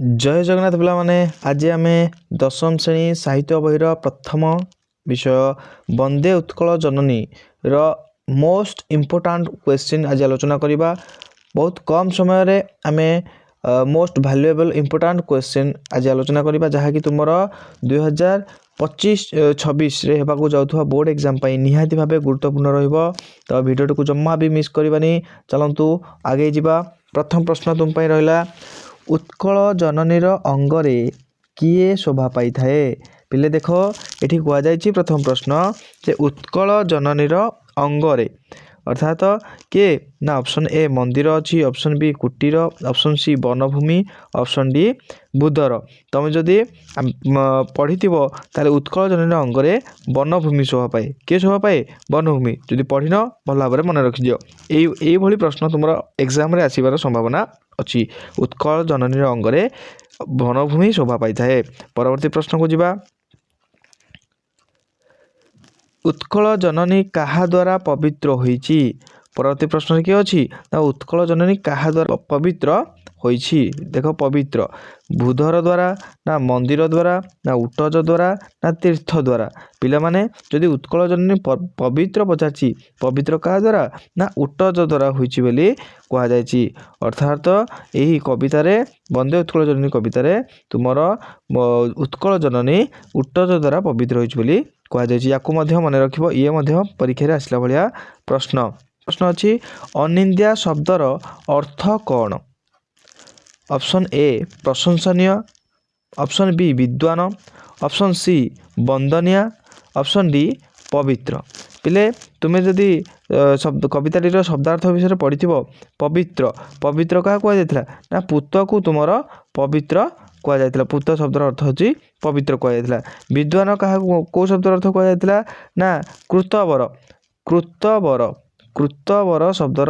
जय जगन्नाथ पिला माने आज आम दशम श्रेणी साहित्य बहिर प्रथम विषय वंदे उत्कल जननी रो मोस्ट इम्पोर्टाट क्वेश्चन आज आलोचना करबा। बहुत कम समय रे आम मोस्ट वैल्यूएबल इम्पोर्टाट क्वेश्चन आज आलोचना करबा जहाँकि तुम 2025-26 रे हेबाकू जाउथवा बोर्ड एग्जाम पाई निहाती भाबे गुरुत्वपूर्ण रहिबो। तो वीडियो को जम्मा भी मिस करबानी। चलंतु आगे जिबा। प्रथम प्रश्न तुम पाई रहिला उत्कल जननीर अंगरे किए शोभा पाई थाए। पिले देख ये कहुई प्रथम प्रश्न जे उत्कल जननीर अंगरे अर्थात किए ना ऑप्शन ए मंदिर अच्छी, ऑप्शन बी कुटीर, ऑप्शन सी वनभूमि, ऑप्शन डी बुधर। तुम जदि पढ़ी ताले उत्कल जननीर अंगरे वनभूमि शोभा पाए। किए शोभा पाए? वनभूमि। जदि पढ़िन भल भाव मन रखिदियो। यही प्रश्न तुम एग्जाम रे आसीबार संभावना अच्छी। उत्कल जननीर अंगरे वनभूमि शोभा पाई थाए। परवर्ती प्रश्न को जिबा। उत्कल जननी काहा द्वारा पवित्र होईची? परवर्ती प्रश्न किए अच्छी ना उत्कल जननी काहा द्वारा पवित्र होईची। देख पवित्र बुधर द्वारा ना मंदिर द्वारा ना उटज द्वारा ना तीर्थ द्वारा। पिला माने जदि उत्कल जननी पवित्र पचारची पवित्र क्या द्वारा ना उटज द्वारा होईची बोली कहा जायची। अर्थात यही कवितार वंदे उत्कल जननी कवितार तुमर उत्कल जननी उटज द्वारा पवित्र होईची बोली कहा जायची। याकू मन रखिबो। ये परीक्षा आसला भलिया प्रश्न प्रश्न अच्छी अनिंद्या शब्दर अर्थ कौन? ऑप्शन ए प्रशंसनीय, ऑप्शन बी विद्वान, ऑप्शन सी वंदनीय, ऑप्शन डी पवित्र। पिले तुम्हें जदि शब्द कविताटीर शब्दार्थ विषय पढ़ी पवित्र पवित्र क्या कहुला ना पूत को तुम पवित्र कहुला। पूत शब्दर अर्थ होची पवित्र कहुला। विद्वान क्या कौ शब्दर अर्थ कहुला ना कृतवर। कृतवर कृतवर शब्दर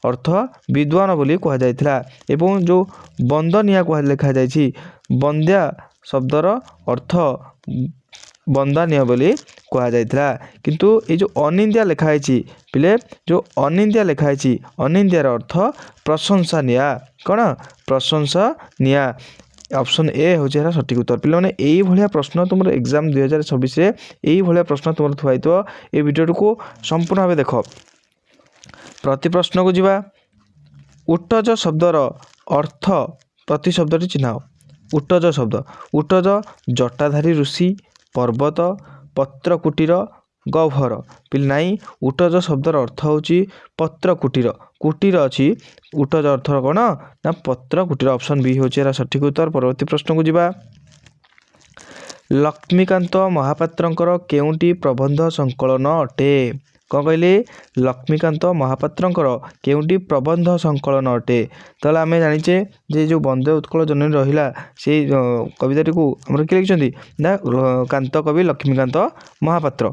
अर्थ विद्वान बोली कहुला। एवं जो वंदनीय लिखा जाइछि वंद्या शब्दर अर्थ वंदनीय बोली कहुला। किंतु ये जो अनिंद्या लिखाई पिले जो अनिंद्या लिखाई अनिंद्यार अर्थ प्रशंसनीय। कौन? प्रशंसनीय। ऑप्शन ए हूँ सठिक उत्तर। पे मैंने यही भाया प्रश्न तुम एग्जाम 2026 यही भाया प्रश्न तुम थुआई ये वीडियो को संपूर्ण भाव देख। प्रति प्रश्न को जीवा। उटज शब्दर अर्थ प्रति शब्द चिन्ह। उटज शब्द उटज जटाधारी ऋषि, पर्वत, पत्र कुटीर, गह्वर। पिले नाई उटज शब्दर अर्थ होची पत्र कुटीर। कुटीर अच्छी उटज अर्थ कौन ना पत्र कुटीर। ऑप्शन बी हूँ सठिक उत्तर। परवर्ती प्रश्न को जीवा। लक्ष्मीकांत महापात्रंकर केउंटी प्रबंध संकलन अटे? कौन कहले? लक्ष्मीकांत महापात्रंकर केउंटी प्रबंध संकलन अटे? तो आम जाचे जे जो वंदे उत्कल जननी रहिला से कविताटी को आम किए लिखिं ना कांत कवि लक्ष्मीकांत महापात्र।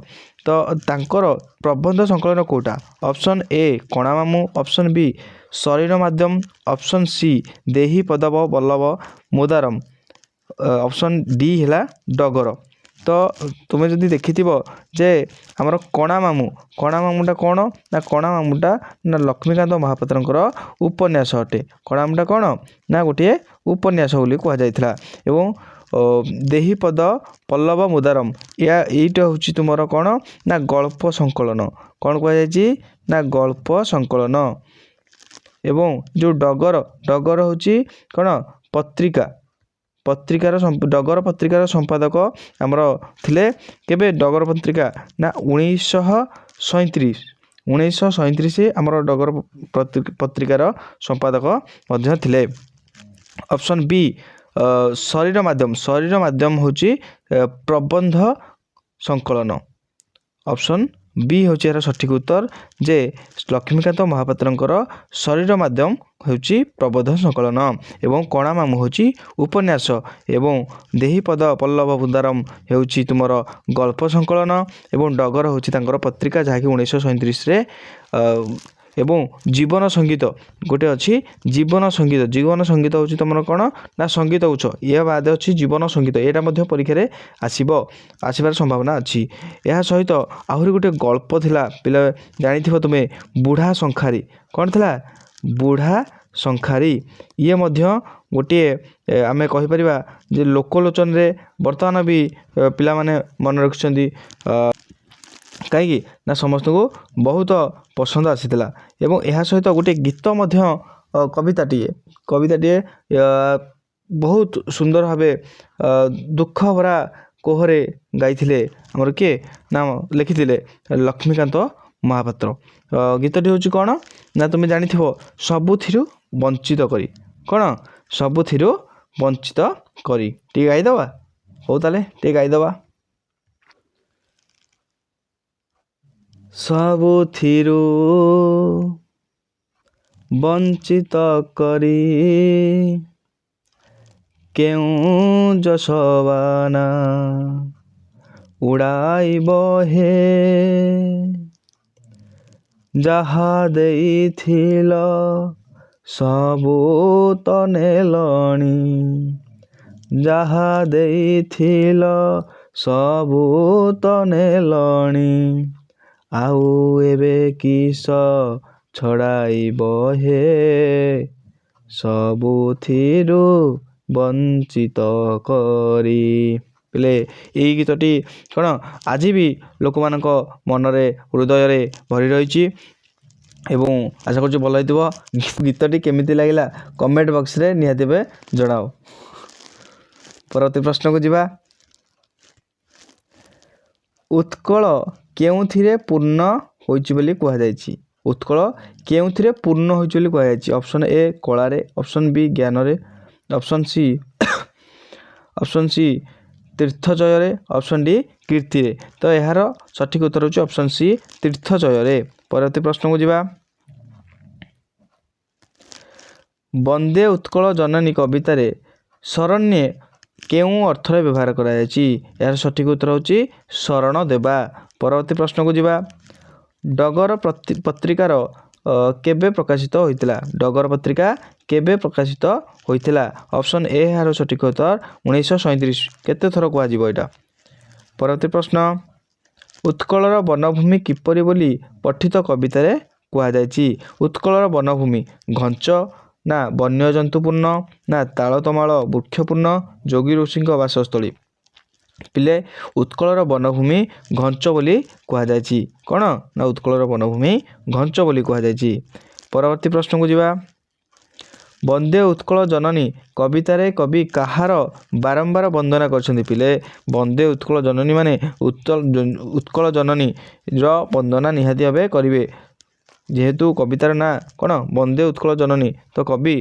तो तांकर प्रबंध संकलन कोटा? ऑप्शन ए कणामामू, ऑप्शन बी शरीर माध्यम, ऑप्शन सी देही पदव बल्लभ मुदारम, ऑप्शन डी है डगर। तो तुम्हें जदि देखि जे आमर कणामामू कणामामूटा कौन ना कणामामूटा ना लक्ष्मीकांत महापात्रंकर उपन्यास अटे। कणामामूटा कौन ना गोटे उपन्यास बोली कहुला। एवं देहीपद पल्लव मुदारम यहीटा हूँ तुम कौन ना गल्प संकलन। कौन कहुई ना गल्प संकलन। एवं जो डगर डगर हूँ कौन पत्रिका। पत्रिकार डगर पत्रिकार संपादक आमर थिले केबे डगर पत्रिका ना 1937 आमर डगर पत्रिकार संपादक मध्य थिले। ऑप्शन बी शरीर माध्यम होची प्रबंध संकलन। ऑप्शन बी हूँ यार सठिक उत्तर जे लक्ष्मीकांत महापात्रंकर शरीर माध्यम होची प्रबंध संकलन। एवं कणामामू होची उपन्यास। एवं देहीपद पल्लव मुदारम होची तुमर गल्प संकलन। एवं डगर होची तांकर पत्रिका जहाँकि 1937 एवं जीवन संगीत गोटे अच्छी जीवन संगीत हूँ तुम कौन ना संगीत उत्सव। यह बाद अच्छी जीवन संगीत यहाँ परीक्षा आसबार संभावना अच्छी। यह सहित आहरी गोटे गल्प थिला पिला जानी तुम्हें बुढ़ा शंखारी। कौन थिला? बुढ़ा ଶଙ୍ଖାରି ଇଏ ମଧ୍ୟ ଗୋଟିଏ ଆମେ କହିପାରିବା ଯେ ଲୋକଲୋଚନରେ ବର୍ତ୍ତମାନ ବି ପିଲାମାନେ ମନେ ରଖିଛନ୍ତି। କାହିଁକି ନା ସମସ୍ତଙ୍କୁ ବହୁତ ପସନ୍ଦ ଆସିଥିଲା ଏବଂ ଏହା ସହିତ ଗୋଟିଏ ଗୀତ ମଧ୍ୟ କବିତାଟିଏ ବହୁତ ସୁନ୍ଦର ଭାବେ ଦୁଃଖ ଭରା କୋହରେ ଗାଇଥିଲେ ଆମର କିଏ ନା ଲେଖିଥିଲେ ଲକ୍ଷ୍ମୀକାନ୍ତ ମହାପାତ୍ର। ଗୀତଟି ହେଉଛି କ'ଣ ନା ତୁମେ ଜାଣିଥିବ ସବୁଥିରୁ ବଞ୍ଚିତ କରି। କ'ଣ ସବୁଥିରୁ ବଞ୍ଚିତ କରି ଟିକେ ଗାଇଦେବା। ହଉ ତାହେଲେ ଟିକେ ଗାଇଦେବା। ସବୁଥିରୁ ବଞ୍ଚିତ କରି କେଉଁ ଯଶବାନା ଉଡ଼ାଇବ ହେ, ଯାହା ଦେଇଥିଲ ସବୁ ତ ନେଲଣି, ଯାହା ଦେଇଥିଲ ସବୁ ତ ନେଲଣି, ଆଉ ଏବେ କିସ ଛଡ଼ାଇବ ହେ, ସବୁଥିରୁ ବଞ୍ଚିତ କରି। ପିଲେ ଏଇ ଗୀତଟି କ'ଣ ଆଜି ବି ଲୋକମାନଙ୍କ ମନରେ ହୃଦୟରେ ଭରି ରହିଛି ଏବଂ ଆଶା କରୁଛି ଭଲ ହେଇଥିବ। ଗୀତଟି କେମିତି ଲାଗିଲା କମେଣ୍ଟ ବକ୍ସରେ ନିହାତି ଭାବେ ଜଣାଅ। ପରବର୍ତ୍ତୀ ପ୍ରଶ୍ନକୁ ଯିବା। ଉତ୍କଳ କେଉଁଥିରେ ପୂର୍ଣ୍ଣ ହୋଇଛି ବୋଲି କୁହାଯାଇଛି? ଉତ୍କଳ କେଉଁଥିରେ ପୂର୍ଣ୍ଣ ହୋଇଛି ବୋଲି କୁହାଯାଇଛି? ଅପସନ୍ ଏ କଳାରେ, ଅପସନ୍ ବି ଜ୍ଞାନରେ, ଅପସନ୍ ସି ତୀର୍ଥଜୟରେ, ଅପସନ୍ ଡି କୀର୍ତ୍ତିରେ। ତ ଏହାର ସଠିକ୍ ଉତ୍ତର ହେଉଛି ଅପସନ୍ ସି ତୀର୍ଥଜୟରେ। ପରବର୍ତ୍ତୀ ପ୍ରଶ୍ନକୁ ଯିବା। ବନ୍ଦେ ଉତ୍କଳ ଜନନୀ କବିତାରେ ଶରଣ୍ୟେ କେଉଁ ଅର୍ଥରେ ବ୍ୟବହାର କରାଯାଇଛି? ଏହାର ସଠିକ୍ ଉତ୍ତର ହେଉଛି ଶରଣ ଦେବା। ପରବର୍ତ୍ତୀ ପ୍ରଶ୍ନକୁ ଯିବା। ଡଗର ପତ୍ରିକାର କେବେ ପ୍ରକାଶିତ ହୋଇଥିଲା? ଡଗର ପତ୍ରିକା କେବେ ପ୍ରକାଶିତ ହୋଇଥିଲା? ଅପସନ୍ ଏ ଏହାର ସଠିକ୍ ଉତ୍ତର 1937। କେତେ ଥର କୁହାଯିବ ଏଇଟା? ପରବର୍ତ୍ତୀ ପ୍ରଶ୍ନ। ଉତ୍କଳର ବନଭୂମି କିପରି ବୋଲି ପଠିତ କବିତାରେ କୁହାଯାଇଛି? ଉତ୍କଳର ବନଭୂମି ଘଞ୍ଚ ନା ବନ୍ୟଜନ୍ତୁପୂର୍ଣ୍ଣ ନା ତାଳତମାଳ ବୃକ୍ଷପୂର୍ଣ୍ଣ, ଯୋଗୀ ଋଷିଙ୍କ ବାସସ୍ଥଳୀ। ପିଲେ ଉତ୍କଳର ବନଭୂମି ଘଞ୍ଚ ବୋଲି କୁହାଯାଇଛି। କ'ଣ ନା ଉତ୍କଳର ବନଭୂମି ଘଞ୍ଚ ବୋଲି କୁହାଯାଇଛି। ପରବର୍ତ୍ତୀ ପ୍ରଶ୍ନକୁ ଯିବା। ବନ୍ଦେ ଉତ୍କଳ ଜନନୀ କବିତାରେ କବି କାହାର ବାରମ୍ବାର ବନ୍ଦନା କରିଛନ୍ତି? ପିଲେ ବନ୍ଦେ ଉତ୍କଳ ଜନନୀ ମାନେ ଉତ୍କଳ ଜନନୀର ବନ୍ଦନା ନିହାତି ଭାବେ କରିବେ। ଯେହେତୁ କବିତାର ନାଁ କ'ଣ ବନ୍ଦେ ଉତ୍କଳ ଜନନୀ, ତ କବି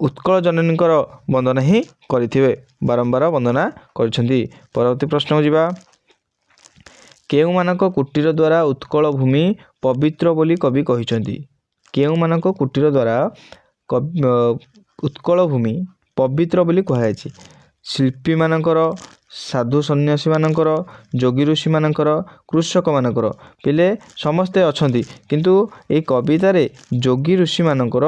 ଉତ୍କଳ ଜନନୀଙ୍କର ବନ୍ଦନା ହିଁ କରିଥିବେ, ବାରମ୍ବାର ବନ୍ଦନା କରିଛନ୍ତି। ପରବର୍ତ୍ତୀ ପ୍ରଶ୍ନକୁ ଯିବା। କେଉଁମାନଙ୍କ କୁଟୀର ଦ୍ୱାରା ଉତ୍କଳ ଭୂମି ପବିତ୍ର ବୋଲି କବି କହିଛନ୍ତି? କେଉଁମାନଙ୍କ କୁଟୀର ଦ୍ୱାରା ଉତ୍କଳ ଭୂମି ପବିତ୍ର ବୋଲି କୁହାଯାଇଛି? ଶିଳ୍ପୀମାନଙ୍କର, ସାଧୁ ସନ୍ନ୍ୟାସୀମାନଙ୍କର, ଯୋଗୀ ଋଷିମାନଙ୍କର, କୃଷକମାନଙ୍କର। ପିଲେ ସମସ୍ତେ ଅଛନ୍ତି, କିନ୍ତୁ ଏହି କବିତାରେ ଯୋଗୀ ଋଷିମାନଙ୍କର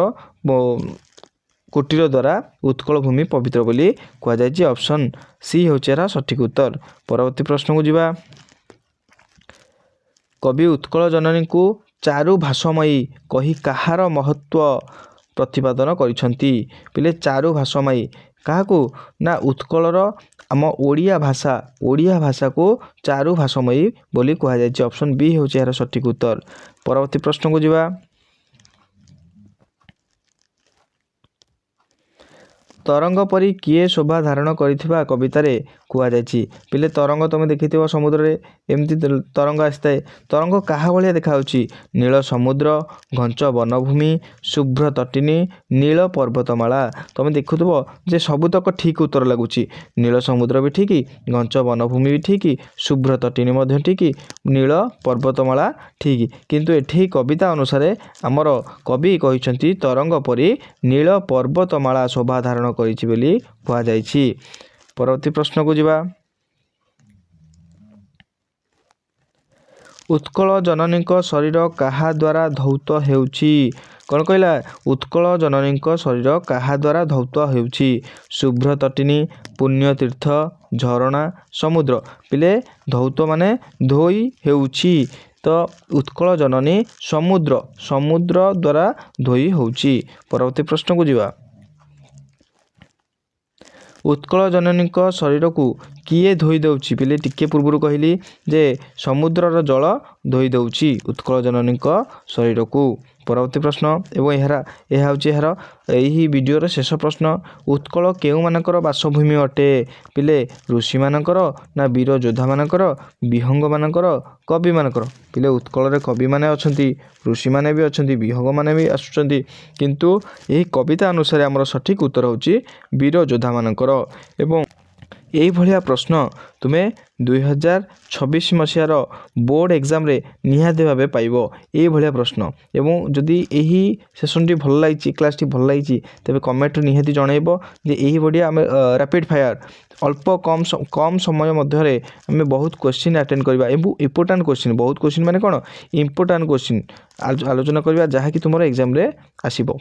କୁଟୀର ଦ୍ୱାରା ଉତ୍କଳ ଭୂମି ପବିତ୍ର ବୋଲି କୁହାଯାଇଛି। ଅପସନ୍ ସି ହେଉଛି ଏହାର ସଠିକ୍ ଉତ୍ତର। ପରବର୍ତ୍ତୀ ପ୍ରଶ୍ନକୁ ଯିବା। କବି ଉତ୍କଳ ଜନନୀଙ୍କୁ ଚାରୁ ଭାଷମୟୀ କହି କାହାର ମହତ୍ଵ ପ୍ରତିପାଦନ କରିଛନ୍ତି? ପିଲେ ଚାରୁ ଭାଷମୟୀ କାହାକୁ ନା ଉତ୍କଳର ଆମ ଓଡ଼ିଆ ଭାଷାକୁ ଚାରୁ ଭାଷମୟୀ ବୋଲି କୁହାଯାଇଛି। ଅପସନ୍ ବି ହେଉଛି ଏହାର ସଠିକ୍ ଉତ୍ତର। ପରବର୍ତ୍ତୀ ପ୍ରଶ୍ନକୁ ଯିବା। ତରଙ୍ଗ ପରି କିଏ ଶୋଭା ଧାରଣ କରିଥିବା କବିତାରେ କୁହାଯାଇଛି? ପିଲେ ତରଙ୍ଗ ତୁମେ ଦେଖିଥିବ ସମୁଦ୍ରରେ ଏମିତି ତରଙ୍ଗ ଆସିଥାଏ। ତରଙ୍ଗ କାହା ଭଳିଆ ଦେଖାଯାଉଛି? ନୀଳ ସମୁଦ୍ର, ଘଞ୍ଚ ବନଭୂମି, ଶୁଭ୍ର ତଟିନୀ, ନୀଳ ପର୍ବତମାଳା। ତୁମେ ଦେଖୁଥିବ ଯେ ସବୁତକ ଠିକ୍ ଉତ୍ତର ଲାଗୁଛି। ନୀଳ ସମୁଦ୍ର ବି ଠିକ୍, ଘଞ୍ଚ ବନଭୂମି ବି ଠିକ୍, ଶୁଭ୍ର ତଟିନୀ ମଧ୍ୟ ଠିକ୍, ନୀଳ ପର୍ବତମାଳା ଠିକ୍। କିନ୍ତୁ ଏଠି କବିତା ଅନୁସାରେ ଆମର କବି କହିଛନ୍ତି ତରଙ୍ଗ ପରି ନୀଳ ପର୍ବତମାଳା ଶୋଭା ଧାରଣ କରିଛି ବୋଲି କୁହାଯାଇଛି। ପରବର୍ତ୍ତୀ ପ୍ରଶ୍ନକୁ ଯିବା। ଉତ୍କଳ ଜନନୀଙ୍କ ଶରୀର କାହା ଦ୍ୱାରା ଧୌତ ହେଉଛି? କ'ଣ କହିଲା? ଉତ୍କଳ ଜନନୀଙ୍କ ଶରୀର କାହା ଦ୍ୱାରା ଧୌତ ହେଉଛି? ଶୁଭ୍ର ତଟିନୀ, ପୁଣ୍ୟତୀର୍ଥ, ଝରଣା, ସମୁଦ୍ର। ପିଲେ ଧୌତ ମାନେ ଧୋଇ ହେଉଛି, तो उत्कल जननी समुद्र समुद्र द्वारा धोई होउची। परवर्ती प्रश्न को जीवा। उत्कल जननी शरीर को किए धोई दउची पिले टिके पूर्व कहली जे समुद्रर जल धोई दउची उत्कल जननी शरीर को। परवर्ती प्रश्न एवं यह हूँ यार यही वीडियोर शेष प्रश्न। उत्कल केउ मानकर बासभूमि अटे पिले ऋषि मानकर ना वीर योद्धा मानकर विहंग मानकर कवि मानकर पिले उत्कल कवि माने अछंती ऋषि माने भी अछंती विहंग माने भी आसुचंती किंतु यही कविता अनुसार आमर सठिक उत्तर होची वीर योद्धा मानकर। एवं यही भलिया प्रश्न तुमे 2026 मसीहार बोर्ड एग्जाम रे निहाती भावे पाइबो यही भलिया प्रश्न। एवं जदि यही सेशन टी भल लागी क्लास टी भल लागी तेबे कमेंट निहाती जणाइबो जे यही भलिया आमे रैपिड फायर अल्प कम समय मध्य रे आमे बहुत क्वेश्चन अटेंड करबा एवं इंपोर्टेंट क्वेश्चन बहुत क्वेश्चन माने कोन इंपोर्टेंट क्वेश्चन आलोचना करबा जहा कि तुमरो एग्जाम रे आसीबो।